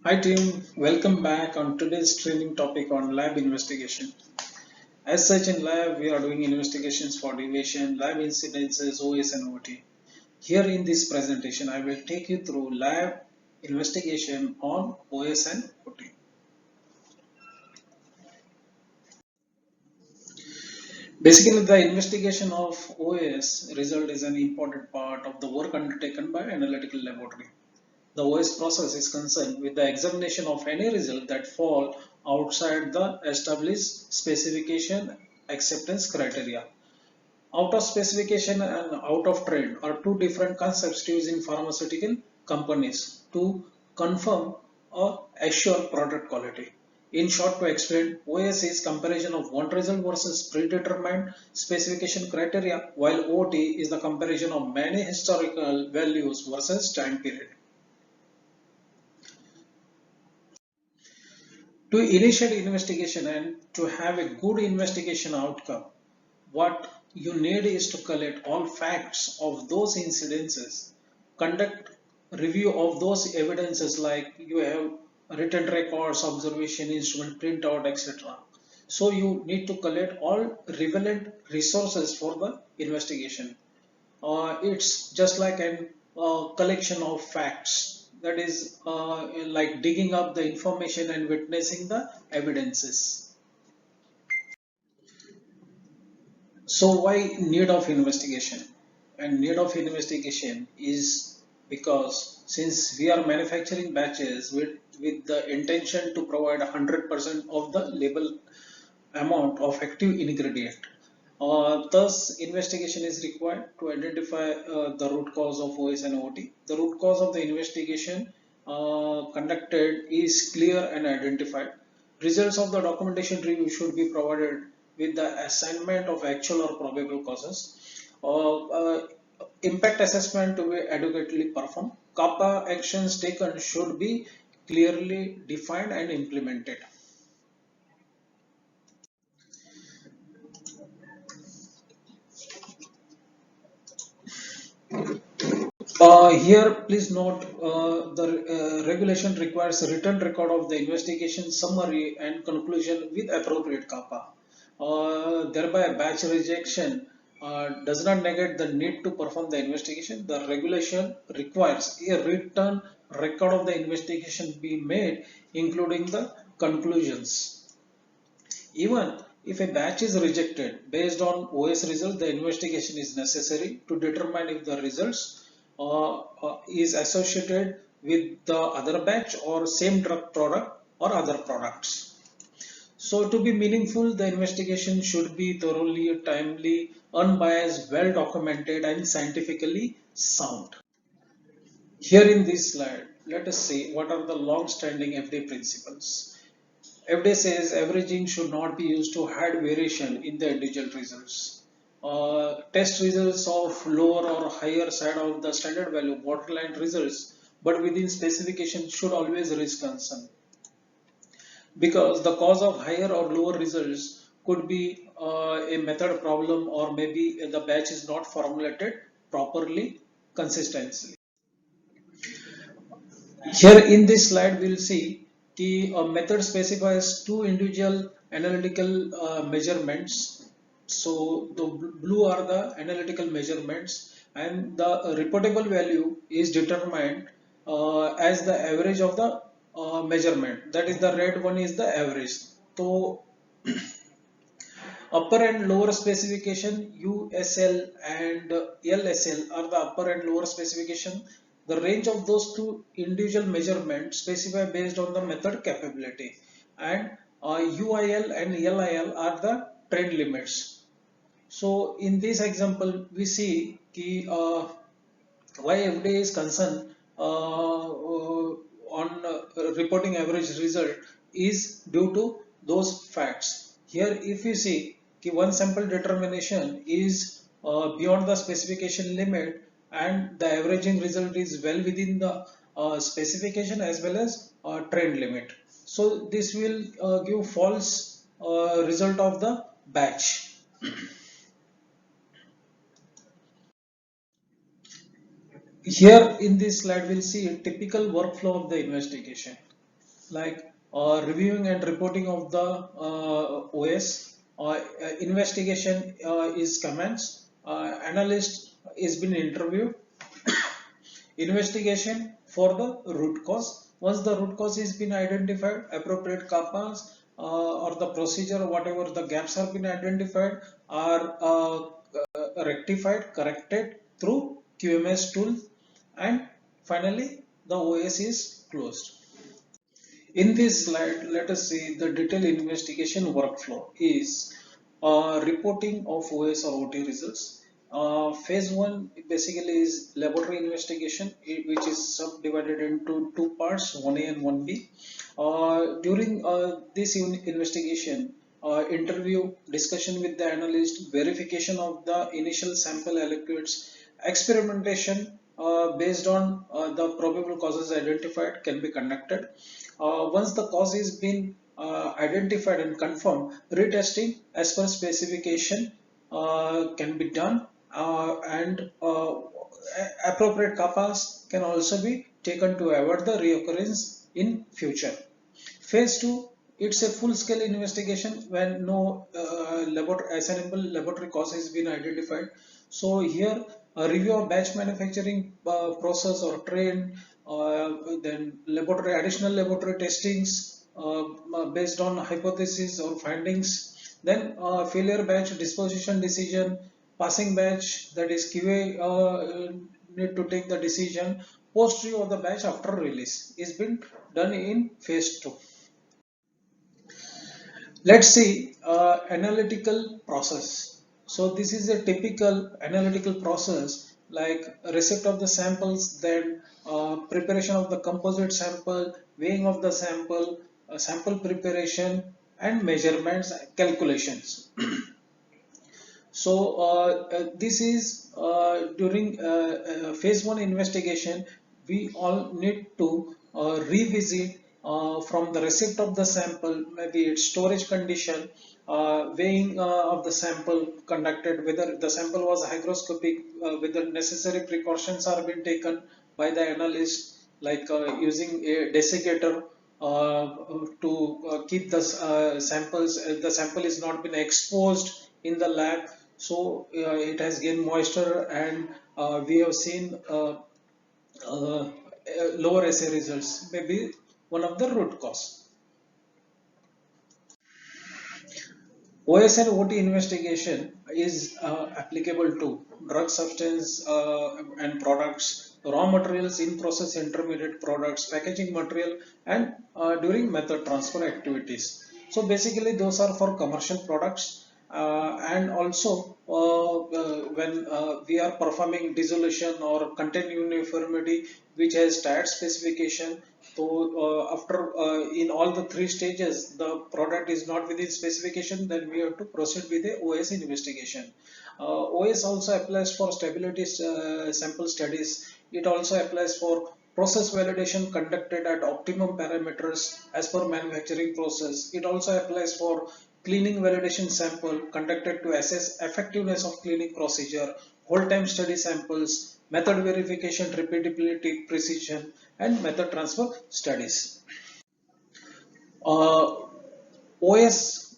Hi team, welcome back on today's training topic on lab investigation. As such in lab, we are doing investigations for deviation, lab incidences, OS and OT. Here in this presentation, I will take you through lab investigation on OS and OT. Basically, the investigation of OS result is an important part of the work undertaken by analytical laboratory. The OS process is concerned with the examination of any result that fall outside the established specification acceptance criteria. Out of specification and out of trend are two different concepts used in pharmaceutical companies to confirm or assure product quality. In short, to explain, OS is comparison of one result versus predetermined specification criteria, while OT is the comparison of many historical values versus time period. To initiate investigation and to have a good investigation outcome, what you need is to collect all facts of those incidences, conduct review of those evidences like you have written records, observation, instrument printout, etc. So you need to collect all relevant resources for the investigation. It's just like a collection of facts, that is like digging up the information and witnessing the evidences. So why need of investigation? And need of investigation is because since we are manufacturing batches with the intention to provide 100% of the label amount of active ingredient. Thus, investigation is required to identify the root cause of OS and OT. The root cause of the investigation conducted is clear and identified. Results of the documentation review should be provided with the assignment of actual or probable causes. Impact assessment to be adequately performed. CAPA actions taken should be clearly defined and implemented. Here, please note the regulation requires a written record of the investigation summary and conclusion with appropriate CAPA. Thereby, batch rejection does not negate the need to perform the investigation. The regulation requires a written record of the investigation be made, including the conclusions. Even if a batch is rejected based on OS result, the investigation is necessary to determine if the results is associated with the other batch or same drug product or other products. So to be meaningful, the investigation should be thoroughly, timely, unbiased, well documented and scientifically sound. Here in this slide, let us see what are the long-standing FDA principles. FDA says averaging should not be used to hide variation in the individual results. Test results of lower or higher side of the standard value, borderline results, but within specification should always raise concern because the cause of higher or lower results could be a method problem or maybe the batch is not formulated properly consistently. Here in this slide, we'll see the method specifies two individual analytical measurements. So the blue are the analytical measurements, and the reportable value is determined as the average of the measurement. That is, the red one is the average. So upper and lower specification USL and LSL are the upper and lower specification. The range of those two individual measurements specify based on the method capability, and UIL and LIL are the trend limits. So in this example, we see why FDA is concerned on reporting average result is due to those facts. Here, if you see one sample determination is beyond the specification limit and the averaging result is well within the specification as well as trend limit. So this will give false result of the batch. Here in this slide, we'll see a typical workflow of the investigation. like reviewing and reporting of the OS, investigation is commenced, analyst is been interviewed, investigation for the root cause. Once the root cause is been identified, appropriate CAPAs or the procedure, whatever the gaps have been identified, are rectified, corrected through QMS tool, and finally the OS is closed. In this slide, let us see the detailed investigation workflow is reporting of OS or OT results. Phase 1 basically is laboratory investigation, which is subdivided into two parts, 1A and 1B. During this investigation, interview, discussion with the analyst, verification of the initial sample allocates, experimentation based on the probable causes identified can be conducted. Once the cause is been identified and confirmed, retesting as per specification can be done, and appropriate CAPAs can also be taken to avoid the reoccurrence in future. Phase 2, it's a full-scale investigation when no assignable laboratory cause has been identified. So here, a review of batch manufacturing process or trend, then laboratory additional laboratory testings based on hypothesis or findings, then failure batch disposition decision, passing batch, that is QA need to take the decision. Post review of the batch after release is been done in phase 2. Let's see analytical process. So this is a typical analytical process, like receipt of the samples, then preparation of the composite sample, weighing of the sample, sample preparation, and measurements calculations. So this is during phase 1 investigation, we all need to revisit from the receipt of the sample, maybe its storage condition, weighing of the sample conducted, whether the sample was hygroscopic, whether necessary precautions are being taken by the analyst, like using a desiccator to keep the samples, the sample is not been exposed in the lab, so it has gained moisture, and we have seen lower assay results, maybe one of the root cause. OS and OT investigation is applicable to drug substance and products, raw materials, in process intermediate products, packaging material, and during method transfer activities. So basically those are for commercial products, and also when we are performing dissolution or content uniformity, which has tied specification. So after in all the three stages the product is not within specification, then we have to proceed with the OS investigation. OS also applies for stability sample studies. It also applies for process validation conducted at optimum parameters as per manufacturing process. It also applies for cleaning validation sample conducted to assess effectiveness of cleaning procedure, hold time study samples, method verification, repeatability, precision, and method transfer studies. OS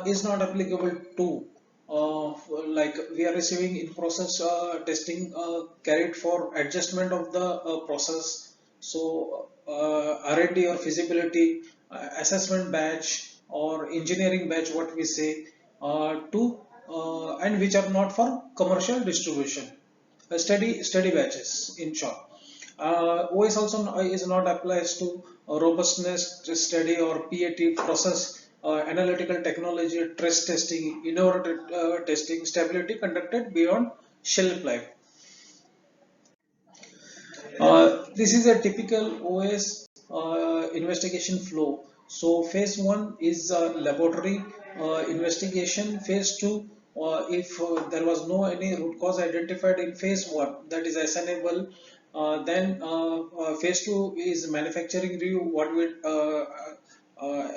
is not applicable to like we are receiving in process testing carried for adjustment of the process. So R&D or feasibility assessment batch or engineering batch, what we say, to and which are not for commercial distribution. Study batches in short. OS also is not applies to robustness study or PAT process, analytical technology, stress testing, innovative testing, stability conducted beyond shelf life. This is a typical OS investigation flow. So phase 1 is laboratory investigation. Phase 2, if there was no any root cause identified in phase 1, that is assignable. Then phase 2 is manufacturing review, what we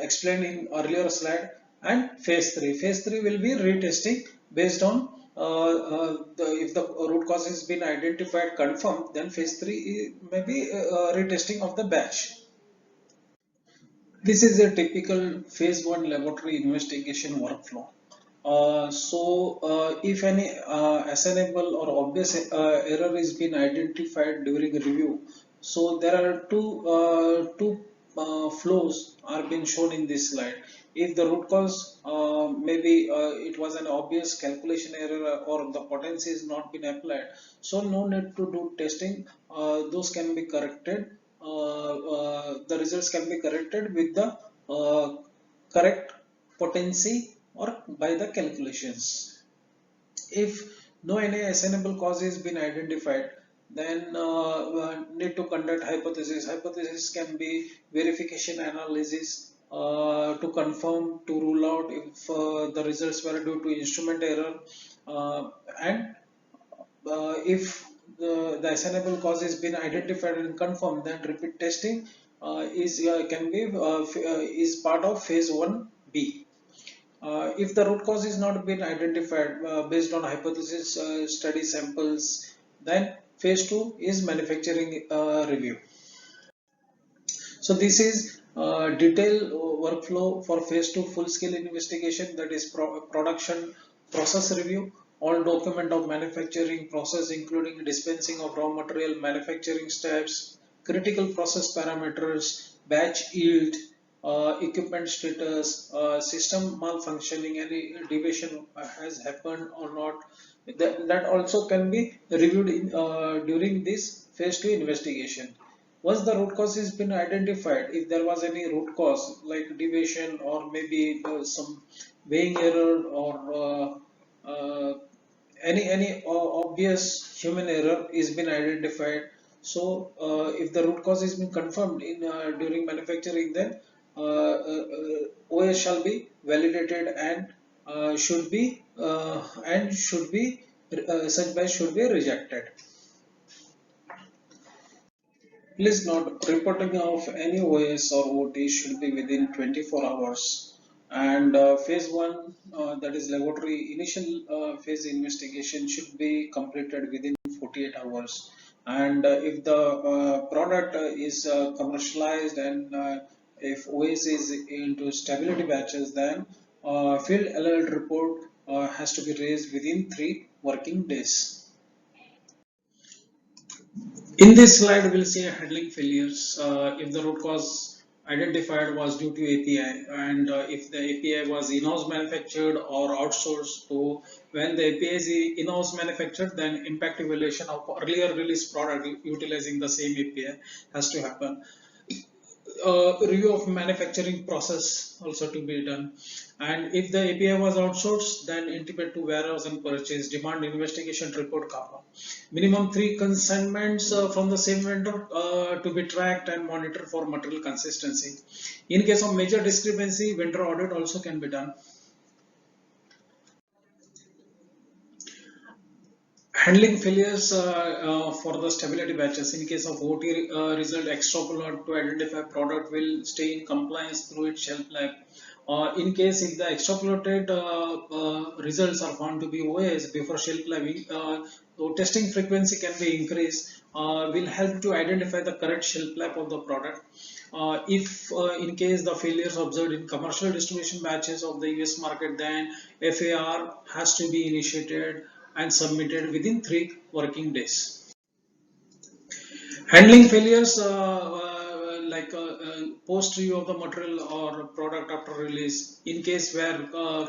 explained in earlier slide, and phase 3. Phase 3 will be retesting based on if the root cause has been identified, confirmed, then phase 3 may be retesting of the batch. This is a typical phase 1 laboratory investigation workflow. If any ascertainable or obvious error is been identified during a review, so there are two flows are being shown in this slide. If the root cause maybe it was an obvious calculation error or the potency is not been applied, so no need to do testing. Those can be corrected. The results can be corrected with the correct potency or by the calculations. If no any assignable cause has been identified, then need to conduct hypothesis. Hypothesis can be verification analysis to confirm, to rule out if the results were due to instrument error, and if the assignable cause has been identified and confirmed, then repeat testing is can be is part of phase 1B. If the root cause is not been identified based on hypothesis study samples, then phase 2 is manufacturing review. So this is detailed workflow for phase 2 full scale investigation, that is production process review. All document of manufacturing process including dispensing of raw material, manufacturing steps, critical process parameters, batch yield, equipment status, system malfunctioning, any deviation has happened or not. That also can be reviewed during this phase 2 investigation. Once the root cause has been identified, if there was any root cause like deviation or maybe some weighing error or any obvious human error is been identified, so if the root cause has been confirmed in during manufacturing, then OS shall be validated and should be such batch should be rejected. Please note, reporting of any OS or OT should be within 24 hours. And phase 1, that is laboratory initial phase investigation, should be completed within 48 hours. And if the product is commercialized and if OS is into stability batches, then field alert report has to be raised within 3 working days. In this slide, we'll see handling failures. If the root cause identified was due to API, and if the API was in-house manufactured or outsourced. So when the API is in-house manufactured, then impact evaluation of earlier release product utilizing the same API has to happen. Review of manufacturing process also to be done, and if the API was outsourced, then intimate to warehouse and purchase, demand investigation report CAPA. Minimum 3 consignments from the same vendor to be tracked and monitored for material consistency. In case of major discrepancy, vendor audit also can be done. Handling failures for the stability batches. In case of OT result extrapolate to identify product will stay in compliance through its shelf life. In case if the extrapolated results are found to be OS before shelf life, so testing frequency can be increased, will help to identify the correct shelf life of the product. If in case the failures observed in commercial distribution batches of the US market, then FAR has to be initiated and submitted within 3 working days. Handling failures like post review of the material or product after release, in case where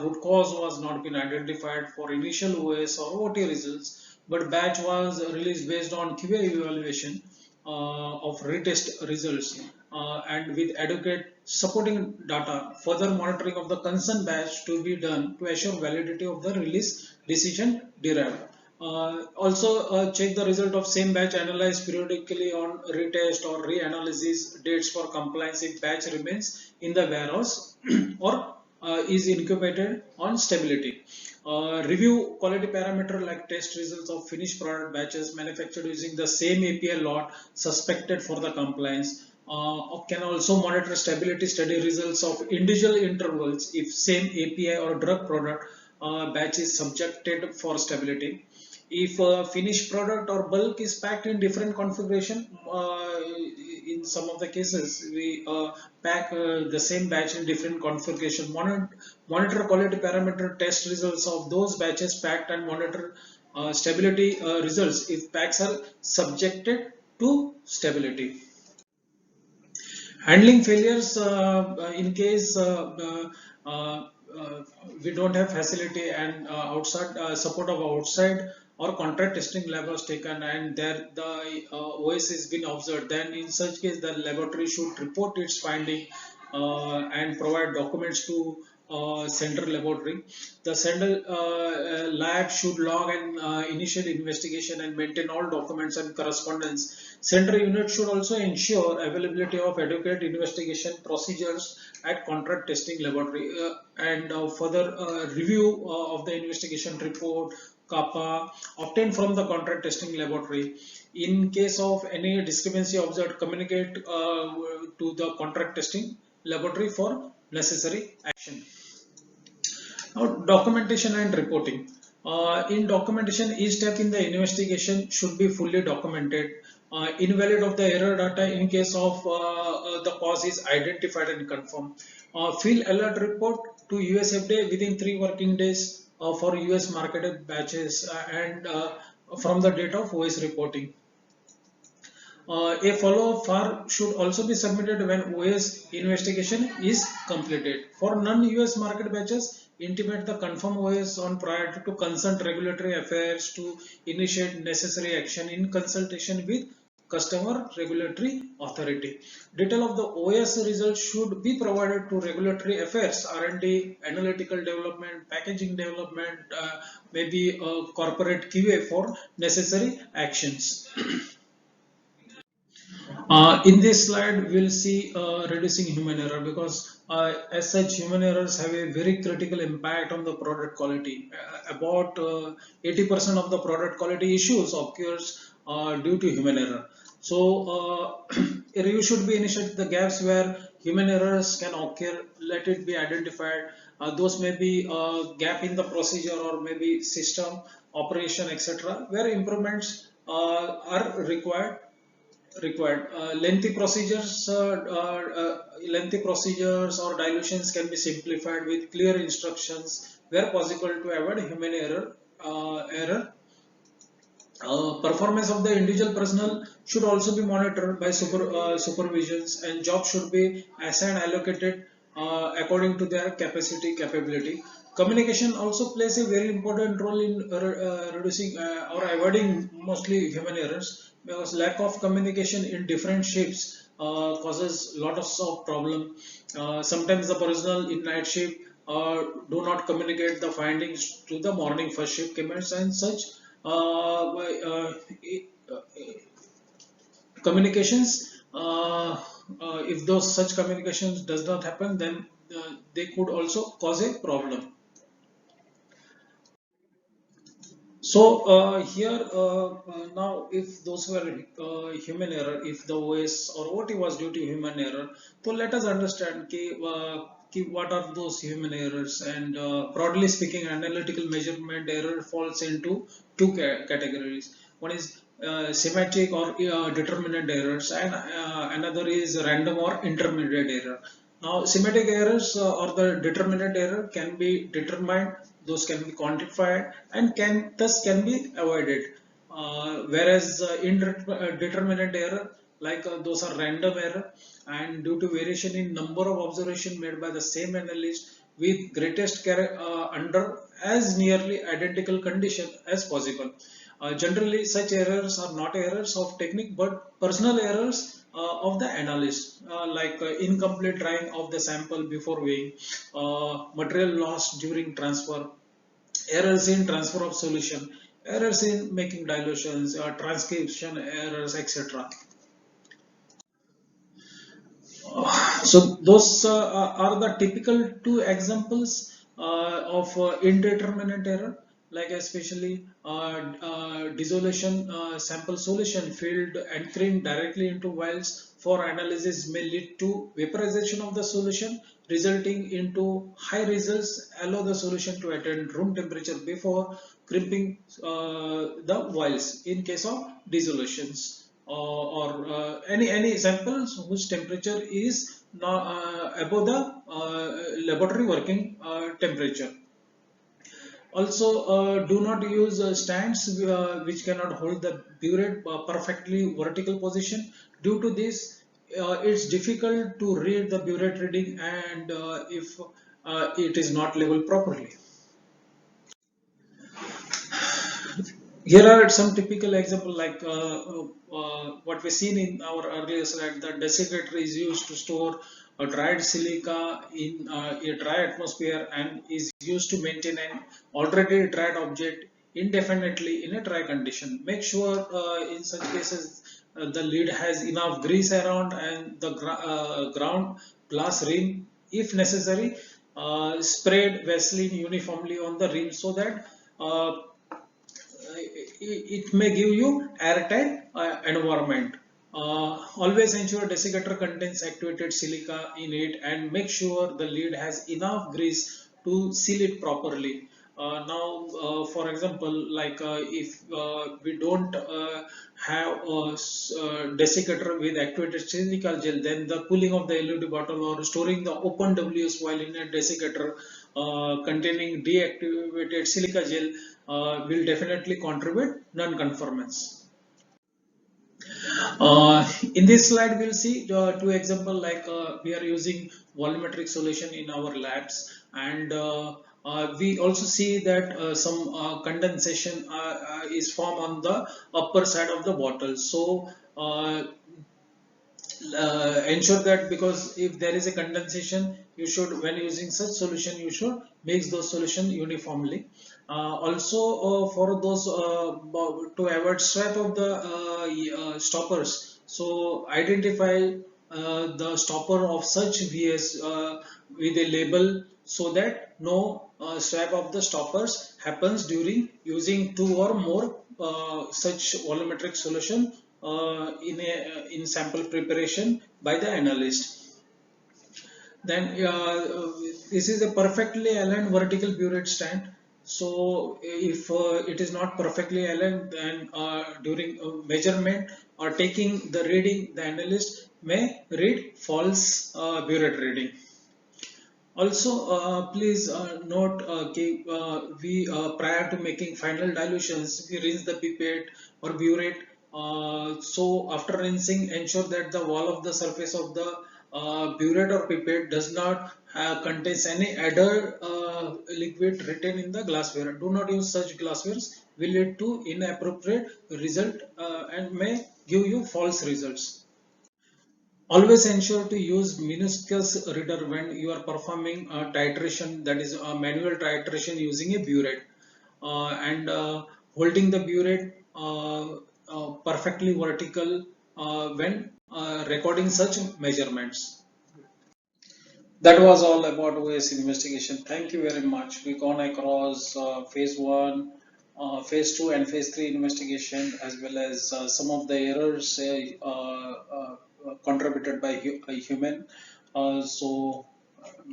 root cause was not been identified for initial OS or OT results, but batch was released based on QA evaluation of retest results and with adequate supporting data. Further monitoring of the concerned batch to be done to assure validity of the release decision derived. Also check the result of same batch analyzed periodically on retest or reanalysis dates for compliance if batch remains in the warehouse or is incubated on stability. Review quality parameter like test results of finished product batches manufactured using the same API lot suspected for the compliance. Can also monitor stability study results of individual intervals if same API or drug product batch is subjected for stability. If finished product or bulk is packed in different configuration, in some of the cases we pack the same batch in different configuration. Monitor quality parameter test results of those batches packed and monitor stability results if packs are subjected to stability. Handling failures in case we don't have facility and outside support of outside or contract testing lab was taken and there the OS has been observed, then in such case the laboratory should report its finding and provide documents to central laboratory. The central lab should log and initiate investigation and maintain all documents and correspondence. Central unit should also ensure availability of adequate investigation procedures at contract testing laboratory and further review of the investigation report CAPA obtained from the contract testing laboratory. In case of any discrepancy observed, communicate to the contract testing laboratory for necessary action. Now, documentation and reporting. In documentation, each step in the investigation should be fully documented. Invalid of the error data in case of the cause is identified and confirmed. Field alert report to US FDA within 3 working days for US marketed batches and from the date of OS reporting. A follow-up form should also be submitted when OS investigation is completed. For non-US market batches, intimate the confirm OS on prior to consult regulatory affairs to initiate necessary action in consultation with customer regulatory authority. Detail of the OS results should be provided to regulatory affairs, R&D, analytical development, packaging development, maybe corporate QA for necessary actions. In this slide, we'll see reducing human error because as such, human errors have a very critical impact on the product quality. About 80% of the product quality issues occurs due to human error. So, a review should be initiated the gaps where human errors can occur. Let it be identified. Those may be gap in the procedure or maybe system operation, etc., where improvements are required. Lengthy procedures or dilutions can be simplified with clear instructions where possible to avoid human error. Performance of the individual personnel should also be monitored by supervisions and jobs should be assigned allocated according to their capability. Communication also plays a very important role in reducing or avoiding mostly human errors because lack of communication in different shifts causes lots of problem. Sometimes the personnel in night shift do not communicate the findings to the morning first shift commits and such communications. If those such communications does not happen, then they could also cause a problem. So here now, if those were human error, if the OS or OT was due to human error, so let us understand what are those human errors. And broadly speaking, analytical measurement error falls into two categories. One is semantic or determinant errors, and another is random or intermediate error. Now, semantic errors or the determinant error can be determined, those can be quantified, and can be avoided. Whereas indeterminate error, like those are random error, and due to variation in number of observation made by the same analyst with greatest care under as nearly identical condition as possible. Generally, such errors are not errors of technique but personal errors of the analyst, like incomplete drying of the sample before weighing, material loss during transfer, errors in transfer of solution, errors in making dilutions, transcription errors, etc. So those are the typical two examples of indeterminate error, like especially dissolution sample solution filled anchoring directly into vials for analysis may lead to vaporization of the solution, resulting into high results. Allow the solution to attain room temperature before crimping the vials in case of dissolutions. or any samples whose temperature is not, above the laboratory working temperature. Also, do not use stands which cannot hold the burette perfectly vertical position. Due to this, it's difficult to read the burette reading, and if it is not labeled properly. Here are some typical example like what we seen in our earlier slide. The desiccator is used to store a dried silica in a dry atmosphere and is used to maintain an already dried object indefinitely in a dry condition. Make sure in such cases the lid has enough grease around and the ground glass rim, if necessary, sprayed Vaseline uniformly on the rim so that it may give you airtight environment. Always ensure desiccator contains activated silica in it and make sure the lid has enough grease to seal it properly. Now, for example, like if we don't have a desiccator with activated silica gel, then the cooling of the LED bottle or storing the open WS while in a desiccator containing deactivated silica gel will definitely contribute non-conformance. In this slide, we'll see two examples like we are using volumetric solution in our labs, and we also see that some condensation is formed on the upper side of the bottle. So ensure that, because if there is a condensation, you should, when using such solution, you should mix those solution uniformly. Also, for those to avoid swap of the stoppers, so identify the stopper of such VS with a label so that no swap of the stoppers happens during using two or more such volumetric solution in sample preparation by the analyst. Then this is a perfectly aligned vertical burette stand. So if it is not perfectly aligned, then during measurement or taking the reading, the analyst may read false burette reading. Also, please note, we prior to making final dilutions, we rinse the pipette or burette. So after rinsing, ensure that the wall of the surface of the burette or pipette does not contains any other liquid retained in the glassware. Do not use such glasswares; will lead to inappropriate result and may give you false results. Always ensure to use meniscus reader when you are performing a titration, that is a manual titration using a burette, and holding the burette perfectly vertical when recording such measurements. That was all about OS investigation. Thank you very much. We gone across phase one, phase two, and phase three investigation, as well as some of the errors contributed by a human. So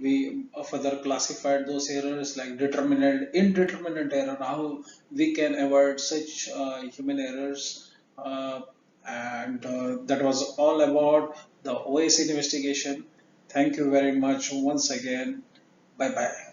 we further classified those errors like determinate, indeterminate error, how we can avoid such human errors. And that was all about the OS investigation. Thank you very much once again. Bye bye.